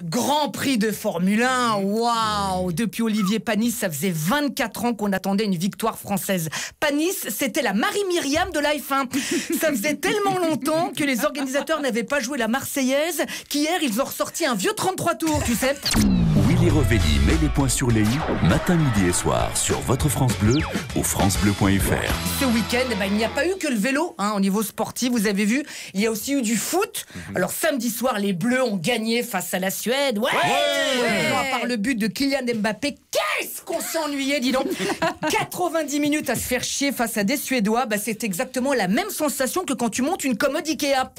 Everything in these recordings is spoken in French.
Grand Prix de Formule 1, waouh! Depuis Olivier Panis, ça faisait 24 ans qu'on attendait une victoire française. Panis, c'était la Marie-Myriam de la F1. Ça faisait tellement longtemps que les organisateurs n'avaient pas joué la Marseillaise qu'hier, ils ont ressorti un vieux 33 tours, tu sais. Willy Revelli met les points sur les i, matin, midi et soir, sur votre France Bleu ou francebleu.fr. Ce week-end, il n'y a pas eu que le vélo au niveau sportif, vous avez vu, il y a aussi eu du foot. Alors samedi soir, les Bleus ont gagné face à la Suède. Ouais. À part le but de Kylian Mbappé, qu'est-ce qu'on s'ennuyait, dis donc. 90 minutes à se faire chier face à des Suédois, c'est exactement la même sensation que quand tu montes une commode Ikea.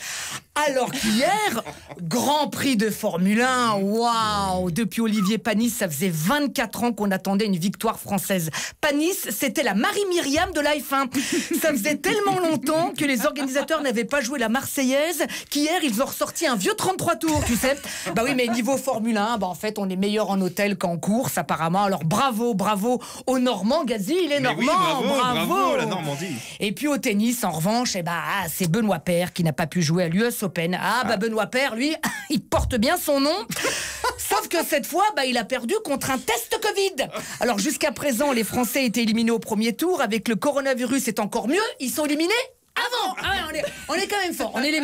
Alors qu'hier, Grand Prix de Formule 1, waouh! Depuis Olivier Panis, ça faisait 24 ans qu'on attendait une victoire française. Panis, c'était la Marie-Myriam de la F1. Ça faisait tellement longtemps que les organisateurs n'avaient pas joué la Marseillaise qu'hier, ils ont ressorti un vieux 33 tours, tu sais. Bah oui, mais niveau Formule 1, en fait, on est meilleur en hôtel qu'en course, apparemment. Alors bravo au Normand, Gazi, il est normand. Oui, bravo, la Normandie. Et puis au tennis, en revanche, c'est Benoît Paire qui n'a pas pu jouer à l'US Open. Benoît Paire, lui, il porte bien son nom. Sauf que cette fois, il a perdu contre un test Covid. Alors jusqu'à présent, les Français étaient éliminés au premier tour. Avec le coronavirus, c'est encore mieux. Ils sont éliminés avant. On est quand même forts, on est les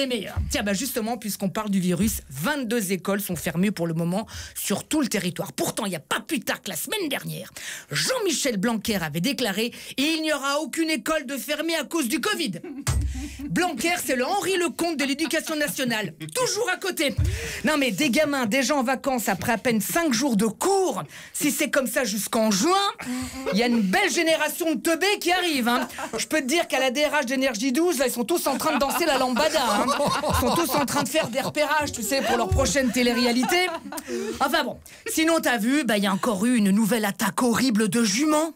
meilleurs. Tiens, justement, puisqu'on parle du virus, 22 écoles sont fermées pour le moment sur tout le territoire. Pourtant, il n'y a pas plus tard que la semaine dernière, Jean-Michel Blanquer avait déclaré « Il n'y aura aucune école de fermée à cause du Covid ». Blanquer, c'est le Henri Lecomte de l'éducation nationale, toujours à côté. Non mais des gamins déjà en vacances après à peine 5 jours de cours, si c'est comme ça jusqu'en juin, il y a une belle génération de teubés qui arrive. Je peux te dire qu'à la DRH d'Énergie 12, là, ils sont tous en train de danser la lambada. Ils sont tous en train de faire des repérages, tu sais, pour leur prochaine télé-réalité. Enfin bon, sinon t'as vu, il y a encore eu une nouvelle attaque horrible de juments.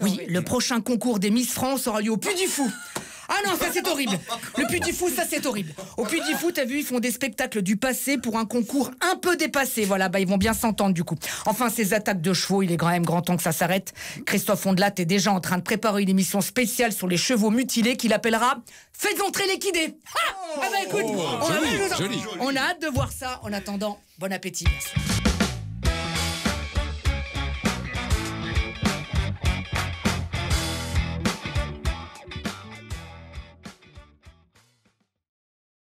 Oui, le prochain concours des Miss France aura lieu au Puy du Fou. Ah non, ça c'est horrible. Le Puy du Fou, ça c'est horrible. Au Puy du Fou, t'as vu, ils font des spectacles du passé pour un concours un peu dépassé. Voilà, ils vont bien s'entendre du coup. Enfin, ces attaques de chevaux, il est quand même grand temps que ça s'arrête. Christophe Ondelat est déjà en train de préparer une émission spéciale sur les chevaux mutilés qu'il appellera « Faites entrer l'équidé ». Écoute, joli. on a hâte de voir ça. En attendant, bon appétit. Bien sûr.